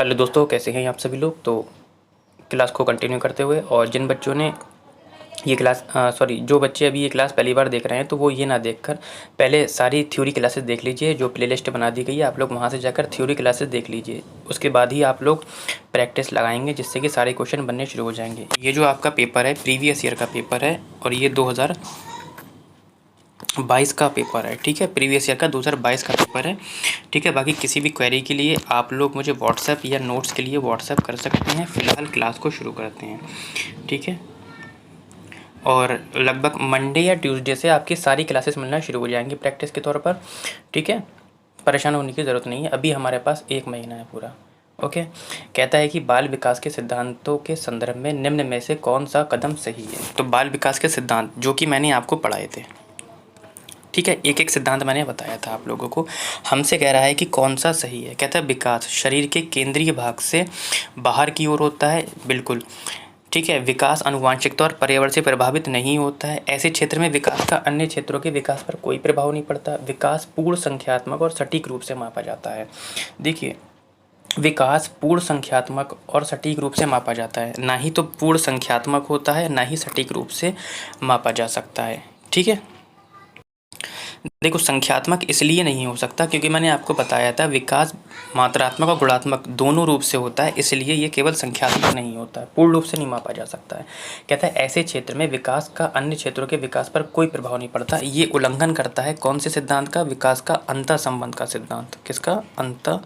Hello दोस्तों, कैसे हैं आप सभी लोग। तो क्लास को कंटिन्यू करते हुए, और जिन बच्चों ने ये क्लास जो बच्चे अभी ये क्लास पहली बार देख रहे हैं, तो वो ये ना देखकर पहले सारी थ्योरी क्लासेस देख लीजिए। जो प्लेलिस्ट बना दी गई है, आप लोग वहाँ से जाकर थ्योरी क्लासेस देख लीजिए। उसके बाद ही आप लोग प्रैक्टिस लगाएंगे, जिससे कि सारे क्वेश्चन बनने शुरू हो जाएंगे। ये जो आपका पेपर है, प्रीवियस ईयर का पेपर है, और ये 2022 का पेपर है। ठीक है, प्रीवियस ईयर का 2022 का पेपर है। ठीक है, बाकी किसी भी क्वेरी के लिए आप लोग मुझे व्हाट्सएप या नोट्स के लिए व्हाट्सएप कर सकते हैं। फ़िलहाल क्लास को शुरू करते हैं। ठीक है, और लगभग मंडे या ट्यूसडे से आपकी सारी क्लासेस मिलना शुरू हो जाएंगी प्रैक्टिस के तौर पर। ठीक है, परेशान होने की ज़रूरत नहीं है। अभी हमारे पास 1 महीना है पूरा। ओके, कहता है कि बाल विकास के सिद्धांतों के संदर्भ में निम्न में से कौन सा कदम सही है। तो बाल विकास के सिद्धांत जो कि मैंने आपको पढ़ाए थे, ठीक है, एक एक सिद्धांत मैंने बताया था आप लोगों को। हमसे कह रहा है कि कौन सा सही है। कहता है विकास शरीर के केंद्रीय भाग से बाहर की ओर होता है। बिल्कुल ठीक है। विकास आनुवांशिकता और पर्यावरण से प्रभावित नहीं होता है। ऐसे क्षेत्र में विकास का अन्य क्षेत्रों के विकास पर कोई प्रभाव नहीं पड़ता। विकास पूर्ण संख्यात्मक और सटीक रूप से मापा जाता है। देखिए, विकास पूर्ण संख्यात्मक और सटीक रूप से मापा जाता है, ना ही तो पूर्ण संख्यात्मक होता है, ना ही सटीक रूप से मापा जा सकता है। ठीक है, देखो संख्यात्मक इसलिए नहीं हो सकता क्योंकि मैंने आपको बताया था विकास मात्रात्मक और गुणात्मक दोनों रूप से होता है, इसलिए ये केवल संख्यात्मक नहीं होता है, पूर्ण रूप से नहीं मापा जा सकता है। कहता है ऐसे क्षेत्र में विकास का अन्य क्षेत्रों के विकास पर कोई प्रभाव नहीं पड़ता। ये उल्लंघन करता है कौन से सिद्धांत का? विकास का अंतः संबंध का सिद्धांत। किसका? अंतः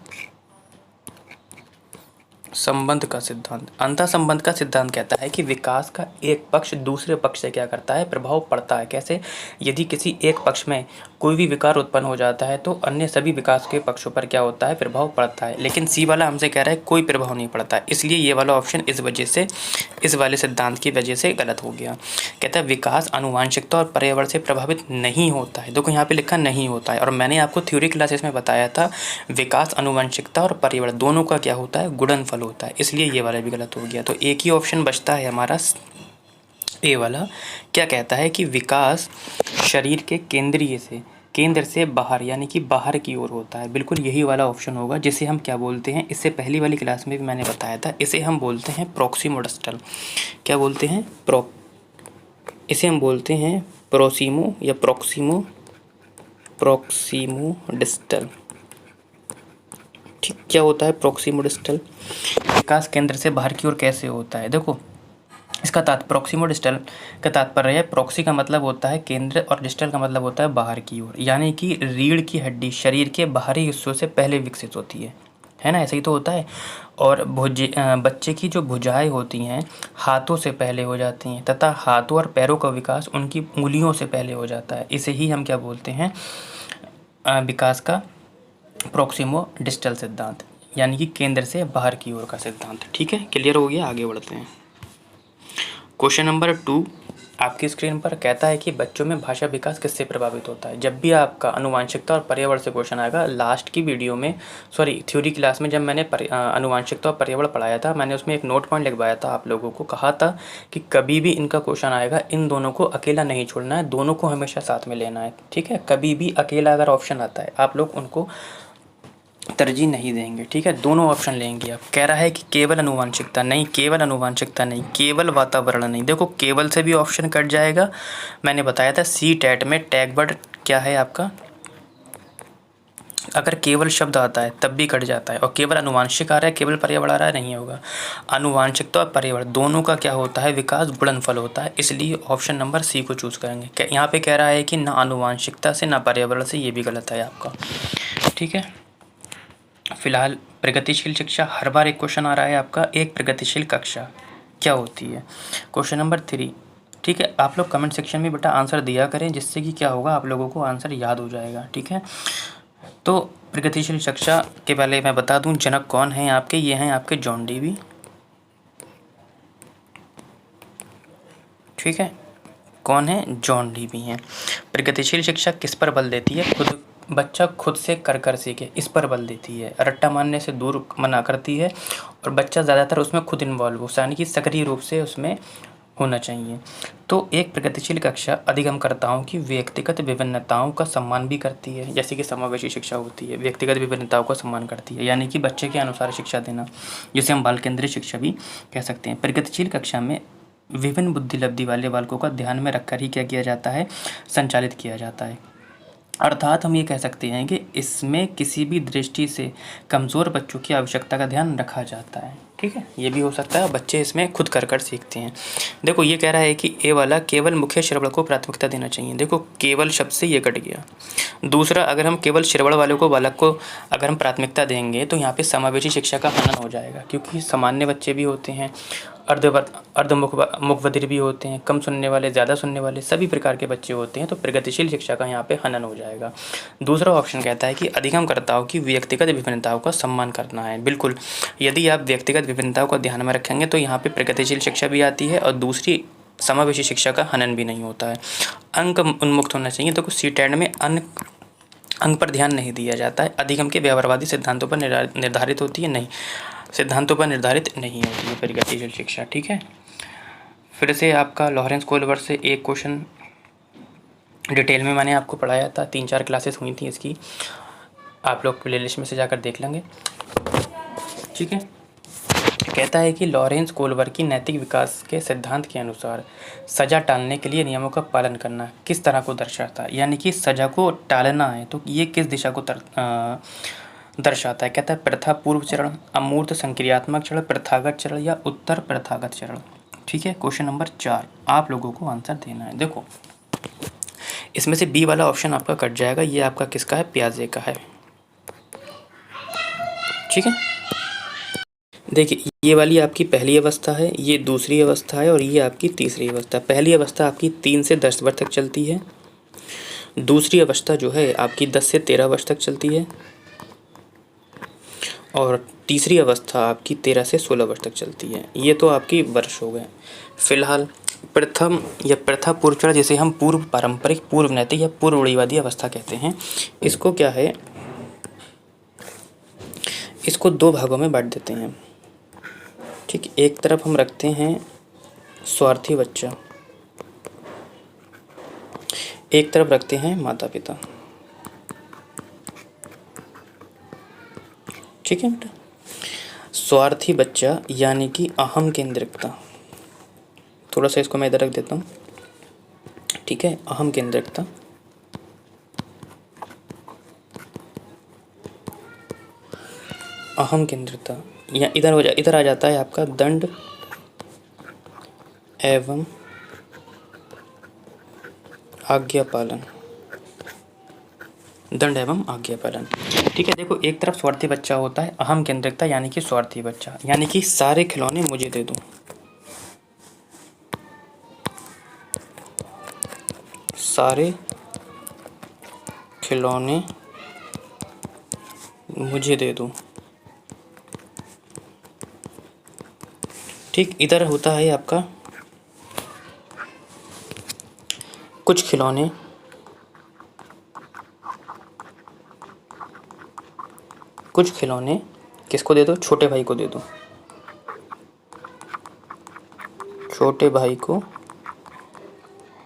संबंध का सिद्धांत। अंतः संबंध का सिद्धांत कहता है कि विकास का एक पक्ष दूसरे पक्ष से क्या करता है? प्रभाव पड़ता है। कैसे? यदि किसी एक पक्ष में कोई भी विकार उत्पन्न हो जाता है तो अन्य सभी विकास के पक्षों पर क्या होता है? प्रभाव पड़ता है। लेकिन सी वाला हमसे कह रहा है कोई प्रभाव नहीं पड़ता, इसलिए ये वाला ऑप्शन इस वजह से, इस वाले सिद्धांत की वजह से गलत हो गया। कहता है विकास आनुवांशिकता और पर्यावरण से प्रभावित नहीं होता है। देखो यहाँ पे लिखा नहीं होता है, और मैंने आपको थ्योरी क्लासेस में बताया था विकास आनुवांशिकता और पर्यावरण दोनों का क्या होता है? गुणनफल होता है, इसलिए ये वाला भी गलत हो गया। तो एक ही ऑप्शन बचता है हमारा, ए वाला। क्या कहता है कि विकास शरीर के केंद्र से बाहर, यानी कि बाहर की ओर होता है। बिल्कुल यही वाला ऑप्शन होगा, जिसे हम क्या बोलते हैं? इससे पहली वाली क्लास में भी मैंने बताया था, इसे हम बोलते हैं प्रॉक्सिमोडिस्टल। क्या बोलते हैं? इसे हम बोलते हैं प्रोसीमो या प्रॉक्सिमोडिस्टल। ठीक, क्या होता है प्रॉक्सिमोडिस्टल? विकास केंद्र से बाहर की ओर कैसे होता है? देखो इसका प्रॉक्सिमोडिस्टल का तात्पर्य है, प्रॉक्सी का मतलब होता है केंद्र और डिस्टल का मतलब होता है बाहर की ओर, यानी कि रीढ़ की हड्डी शरीर के बाहरी हिस्सों से पहले विकसित होती है ना? ऐसे ही तो होता है। और बच्चे की जो भुजाएं होती हैं हाथों से पहले हो जाती हैं, तथा हाथों और पैरों का विकास उनकी उंगलियों से पहले हो जाता है। इसे ही हम क्या बोलते हैं? विकास का प्रॉक्सिमो डिस्टल सिद्धांत, यानी कि केंद्र से बाहर की ओर का सिद्धांत। ठीक है, क्लियर हो गया? आगे बढ़ते हैं। क्वेश्चन नंबर 2 आपकी स्क्रीन पर कहता है कि बच्चों में भाषा विकास किससे प्रभावित होता है। जब भी आपका आनुवांशिकता और पर्यावरण से क्वेश्चन आएगा, लास्ट की वीडियो में थ्योरी क्लास में जब मैंने आनुवांशिकता और पर्यावरण पढ़ाया था, मैंने उसमें एक नोट पॉइंट लिखवाया था, आप लोगों को कहा था कि कभी भी इनका क्वेश्चन आएगा इन दोनों को अकेला नहीं छोड़ना है, दोनों को हमेशा साथ में लेना है। ठीक है, कभी भी अकेला अगर ऑप्शन आता है आप लोग उनको तरजीह नहीं देंगे। ठीक है, दोनों ऑप्शन लेंगे आप। कह रहा है कि केवल आनुवांशिकता नहीं, केवल आनुवांशिकता नहीं, केवल वातावरण नहीं। देखो केवल से भी ऑप्शन कट जाएगा। मैंने बताया था सी टेट में टैग वर्ड क्या है आपका, अगर केवल शब्द आता है तब भी कट जाता है, और केवल आनुवांशिक आ रहा है, केवल पर्यावरण आ रहा है, नहीं होगा। आनुवांशिकता और पर्यावरण दोनों का क्या होता है? विकास गुणनफल होता है, इसलिए ऑप्शन नंबर सी को चूज़ करेंगे। यहाँ पे कह रहा है कि ना आनुवांशिकता से ना पर्यावरण से, ये भी गलत है आपका। ठीक है, फिलहाल प्रगतिशील शिक्षा, हर बार एक क्वेश्चन आ रहा है आपका, एक प्रगतिशील कक्षा क्या होती है? Question number 3। ठीक है, आप लोग कमेंट सेक्शन में बेटा आंसर दिया करें, जिससे कि क्या होगा, आप लोगों को आंसर याद हो जाएगा। ठीक है, तो प्रगतिशील शिक्षा के पहले मैं बता दूं जनक कौन है आपके। ये हैं आपके जॉन डीवी। ठीक है, कौन है? जॉन डीवी हैं। प्रगतिशील शिक्षा किस पर बल देती है? बच्चा खुद से कर सीखे, इस पर बल देती है। रट्टा मारने से दूर मना करती है, और बच्चा ज़्यादातर उसमें खुद इन्वॉल्व हो, यानी कि सक्रिय रूप से उसमें होना चाहिए। तो एक प्रगतिशील कक्षा अधिगमकर्ताओं की व्यक्तिगत विभिन्नताओं का सम्मान भी करती है, जैसे कि समावेशी शिक्षा होती है, व्यक्तिगत विभिन्नताओं का सम्मान करती है, यानी कि बच्चे के अनुसार शिक्षा देना, जिसे हम बाल केंद्रित शिक्षा भी कह सकते हैं। प्रगतिशील कक्षा में विभिन्न बुद्धि लब्धि वाले बालकों का ध्यान में रखकर ही क्या किया जाता है, संचालित किया जाता है। अर्थात हम ये कह सकते हैं कि इसमें किसी भी दृष्टि से कमज़ोर बच्चों की आवश्यकता का ध्यान रखा जाता है। ठीक है, ये भी हो सकता है बच्चे इसमें खुद कर सीखते हैं। देखो ये कह रहा है कि ए वाला केवल मुख्य श्रवण को प्राथमिकता देना चाहिए। देखो केवल शब्द से ये कट गया। दूसरा, अगर हम केवल श्रवण वाले को बालक को अगर हम प्राथमिकता देंगे तो यहाँ पे समावेशी शिक्षा का हनन हो जाएगा, क्योंकि सामान्य बच्चे भी होते हैं, मुख बधिर भी होते हैं, कम सुनने वाले, ज़्यादा सुनने वाले, सभी प्रकार के बच्चे होते हैं। तो प्रगतिशील शिक्षा का यहाँ पे हनन हो जाएगा। दूसरा ऑप्शन कहता है कि अधिगमकर्ताओं की व्यक्तिगत विभिन्नताओं का सम्मान करना है। बिल्कुल, यदि आप व्यक्तिगत विभिन्नताओं को ध्यान में रखेंगे तो यहाँ पे प्रगतिशील शिक्षा भी आती है और दूसरी समावेशी शिक्षा का हनन भी नहीं होता है। अंक उन्मुक्त होना चाहिए। तो सीटेट में अंक पर ध्यान नहीं दिया जाता है। अधिगम के व्यवहारवादी सिद्धांतों पर निर्धारित होती है, नहीं, सिद्धांतों पर निर्धारित नहीं होती है प्रगतिशील शिक्षा। ठीक है, फिर से आपका लॉरेंस कोहलर से एक क्वेश्चन डिटेल में मैंने आपको पढ़ाया था, 3-4 क्लासेस हुई थी इसकी, आप लोग प्लेलिस्ट में से जाकर देख लेंगे। ठीक है, कहता है कि लॉरेंस कोहलर की नैतिक विकास के सिद्धांत के अनुसार सज़ा टालने के लिए नियमों का पालन करना किस तरह को दर्शाता है, यानी कि सज़ा को टालना है तो ये किस दिशा को दर्शाता है। कहता है प्रथा पूर्व चरण, अमूर्त संक्रियात्मक चरण, प्रथागत चरण या उत्तर प्रथागत चरण। ठीक है, क्वेश्चन नंबर 4 आप लोगों को आंसर देना है। देखो इसमें से बी वाला ऑप्शन आपका कट जाएगा, ये आपका किसका है, पियाजे का है। ठीक है, देखिए ये वाली आपकी पहली अवस्था है, ये दूसरी अवस्था है और ये आपकी तीसरी अवस्था। पहली अवस्था आपकी 3 से 10 वर्ष तक चलती है, दूसरी अवस्था जो है आपकी 10 से 13 वर्ष तक चलती है और तीसरी अवस्था आपकी 13 से 16 वर्ष तक चलती है। ये तो आपकी वर्ष हो गए। फिलहाल प्रथम या प्रथा पूर्व चरण, जिसे हम पूर्व पारंपरिक, पूर्व नैतिक या पूर्व रूढ़िवादी अवस्था कहते हैं, इसको क्या है, इसको 2 भागों में बांट देते हैं। ठीक, एक तरफ हम रखते हैं स्वार्थी बच्चा, एक तरफ रखते हैं माता पिता। ठीक है बेटा, स्वार्थी बच्चा यानी कि अहम केंद्रिकता, थोड़ा सा इसको मैं इधर रख देता हूँ। ठीक है, अहम केंद्रिकता, अहम केंद्रिकता या इधर आ जाता है आपका दंड एवं आज्ञा पालन, दंड एवं आज्ञा पालन। ठीक है, देखो एक तरफ स्वार्थी बच्चा होता है, अहम केंद्रिकता यानी कि स्वार्थी बच्चा, यानी कि सारे खिलौने मुझे दे दो, सारे खिलौने मुझे दे दो। ठीक, इधर होता है आपका कुछ खिलौने किसको दे दो, छोटे भाई को दे दो, छोटे भाई को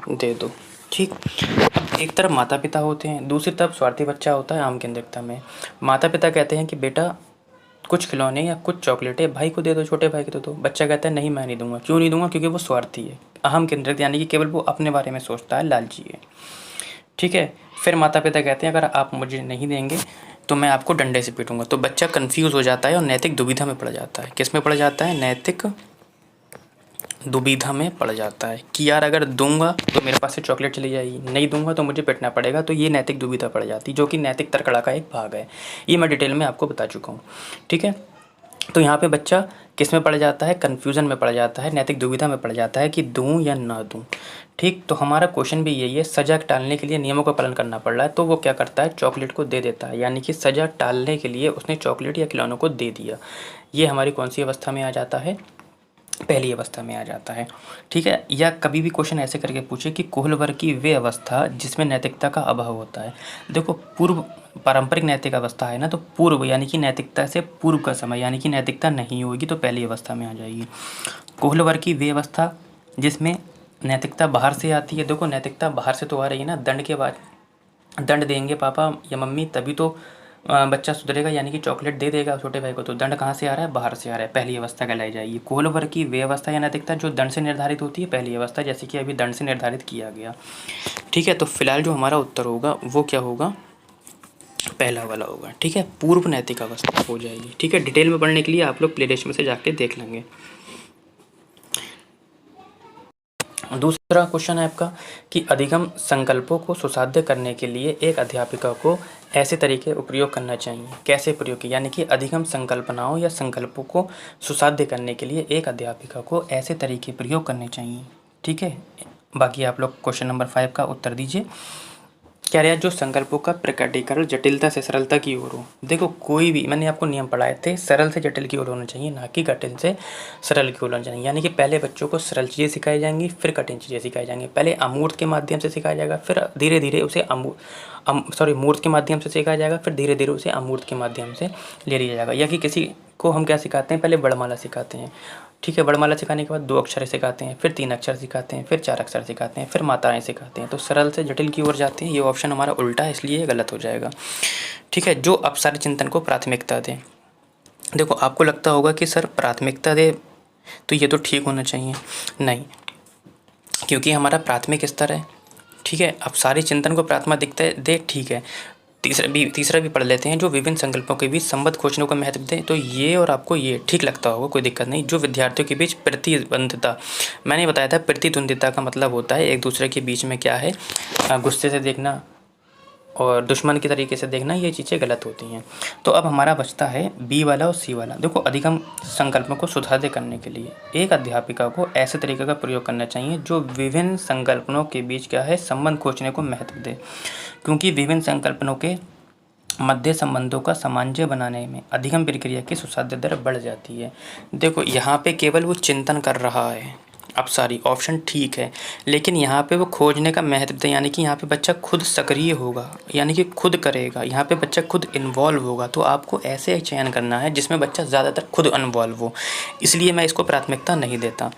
दे दो। ठीक, अब एक तरफ माता पिता होते हैं, दूसरी तरफ स्वार्थी बच्चा होता है आम केंद्रिकता में। माता पिता कहते हैं कि बेटा कुछ खिलौने या कुछ चॉकलेटें भाई को दे दो, छोटे भाई को दे दो। बच्चा कहता है नहीं मैं नहीं दूंगा। क्यों नहीं दूंगा, क्योंकि वो स्वार्थी है, अहम केंद्रित, यानी कि केवल वो अपने बारे में सोचता है, लालची है। ठीक है, फिर माता पिता कहते हैं अगर आप मुझे नहीं देंगे तो मैं आपको डंडे से पीटूंगा। तो बच्चा कंफ्यूज हो जाता है और नैतिक दुविधा में पड़ जाता है। किस में पड़ जाता है, नैतिक दुविधा में पड़ जाता है कि यार अगर दूंगा तो मेरे पास से चॉकलेट चली जाएगी, नहीं दूंगा तो मुझे पिटना पड़ेगा। तो ये नैतिक दुविधा पड़ जाती है, जो कि नैतिक तर्कड़ा का एक भाग है। ये मैं डिटेल में आपको बता चुका हूँ। ठीक है, तो यहाँ पे बच्चा किस में पड़ जाता है, कन्फ्यूज़न में पड़ जाता है, नैतिक दुविधा में पड़ जाता है कि दूं या ना दूं। ठीक, तो हमारा क्वेश्चन भी यही है, सज़ा टालने के लिए नियमों का पालन करना पड़ रहा है तो वो क्या करता है, चॉकलेट को दे देता है, यानी कि सज़ा टालने के लिए उसने चॉकलेट या खिलौनों को दे दिया। ये हमारी कौन सी अवस्था में आ जाता है, पहली अवस्था में आ जाता है। ठीक है, या कभी भी क्वेश्चन ऐसे करके पूछे कि कोहलवर की वे अवस्था जिसमें नैतिकता का अभाव होता है। देखो पूर्व पारंपरिक नैतिक अवस्था है ना, तो पूर्व यानी कि नैतिकता से पूर्व का समय, यानी कि नैतिकता नहीं होगी तो पहली अवस्था में आ जाएगी। कोहलवर की वे अवस्था जिसमें नैतिकता बाहर से आती है। देखो नैतिकता बाहर से तो आ रही है ना, दंड के बाद दंड देंगे पापा या मम्मी तभी तो बच्चा सुधरेगा, यानी कि चॉकलेट दे देगा छोटे भाई को। तो दंड कहाँ से आ रहा है? बाहर से आ रहा है। पहली अवस्था कहलाई जाएगी। कोहलवर की वे अवस्था या नैतिकता जो दंड से निर्धारित होती है पहली अवस्था, जैसे कि अभी दंड से निर्धारित किया गया। ठीक है, तो फिलहाल जो हमारा उत्तर होगा वो क्या होगा? पहला वाला होगा। ठीक है, पूर्व नैतिक अवस्था हो जाएगी। ठीक है, डिटेल में पढ़ने के लिए आप लोग प्लेलिस्ट में से जाके देख लेंगे। दूसरा क्वेश्चन है आपका कि अधिगम संकल्पों को सुसाध्य करने के लिए एक अध्यापिका को ऐसे तरीके उपयोग करना चाहिए। कैसे प्रयोग किए? यानी कि अधिगम संकल्पनाओं या संकल्पों को सुसाध्य करने के लिए एक अध्यापिका को ऐसे तरीके प्रयोग करने चाहिए। ठीक है, बाकी आप लोग क्वेश्चन नंबर 5 का उत्तर दीजिए। क्या रहा? जो संकल्पों का प्रकटीकरण जटिलता से सरलता की ओर हो। देखो कोई भी, मैंने आपको नियम पढ़ाए थे, सरल से जटिल की ओर होना चाहिए, ना कि कठिन से सरल की ओर होना चाहिए। यानी कि पहले बच्चों को सरल चीज़ें सिखाई जाएंगी, फिर कठिन चीज़ें सिखाई जाएंगी। पहले अमूर्त के माध्यम से सिखाया जाएगा, फिर धीरे धीरे उसे मूर्त के माध्यम से सिखाया जाएगा, फिर धीरे धीरे उसे अमूर्त के माध्यम से ले लिया जाएगा। या कि किसी को हम क्या सिखाते हैं? पहले वर्णमाला सिखाते हैं। ठीक है, वर्णमाला सिखाने के बाद 2 अक्षर सिखाते हैं, फिर 3 अक्षर सिखाते हैं, फिर 4 अक्षर सिखाते हैं, फिर मात्राएं सिखाते हैं। तो सरल से जटिल की ओर जाते हैं। ये ऑप्शन हमारा उल्टा है, इसलिए ये गलत हो जाएगा। ठीक है, जो अपसारी चिंतन को प्राथमिकता दे। देखो आपको लगता होगा कि सर प्राथमिकता दे तो ये तो ठीक होना चाहिए। नहीं, क्योंकि हमारा प्राथमिक स्तर है। ठीक है, अपसारी चिंतन को प्राथमिकता दे, ठीक है। तीसरा भी पढ़ लेते हैं। जो विभिन्न संकल्पों के बीच संबंध खोजने को महत्व दें। तो ये और आपको ये ठीक लगता होगा, कोई दिक्कत नहीं। जो विद्यार्थियों के बीच प्रतिद्वंद्विता, मैंने बताया था प्रतिद्वंद्विता का मतलब होता है एक दूसरे के बीच में क्या है, गुस्से से देखना और दुश्मन की तरीके से देखना, ये चीज़ें गलत होती हैं। तो अब हमारा बचता है बी वाला और सी वाला। देखो अधिगम संकल्पों को सुधार करने के लिए एक अध्यापिका को ऐसे तरीके का प्रयोग करना चाहिए जो विभिन्न संकल्पनों के बीच क्या है, संबंध खोजने को महत्व दे। क्योंकि विभिन्न संकल्पनों के मध्य संबंधों का सामंजस्य बनाने में अधिगम प्रक्रिया की सुसाध्य दर बढ़ जाती है। देखो यहाँ पे केवल वो चिंतन कर रहा है, अब सारी ऑप्शन ठीक है, लेकिन यहाँ पे वो खोजने का महत्व, यानी कि यहाँ पे बच्चा खुद सक्रिय होगा, यानी कि खुद करेगा। यहाँ पे बच्चा खुद इन्वॉल्व होगा। तो आपको ऐसे चयन करना है जिसमें बच्चा ज़्यादातर खुद इन्वॉल्व हो, इसलिए मैं इसको प्राथमिकता नहीं देता।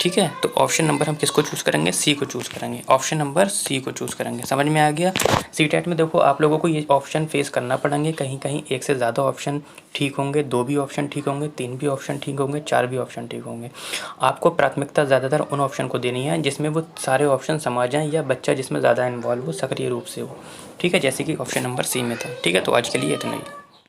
ठीक है, तो ऑप्शन नंबर हम किसको चूज़ करेंगे? सी को चूज़ करेंगे। ऑप्शन नंबर सी को चूज़ करेंगे। समझ में आ गया? सीटेट में देखो आप लोगों को ये ऑप्शन फेस करना पड़ेंगे। कहीं कहीं एक से ज़्यादा ऑप्शन ठीक होंगे, 2 भी ऑप्शन ठीक होंगे, 3 भी ऑप्शन ठीक होंगे, 4 भी ऑप्शन ठीक होंगे। आपको प्राथमिकता ज़्यादातर उन ऑप्शन को देनी है जिसमें वो सारे ऑप्शन समा जाएँ या बच्चा जिसमें ज़्यादा इन्वॉल्व हो, सक्रिय रूप से हो। ठीक है, जैसे कि ऑप्शन नंबर सी में था। ठीक है, तो आज के लिए इतना ही।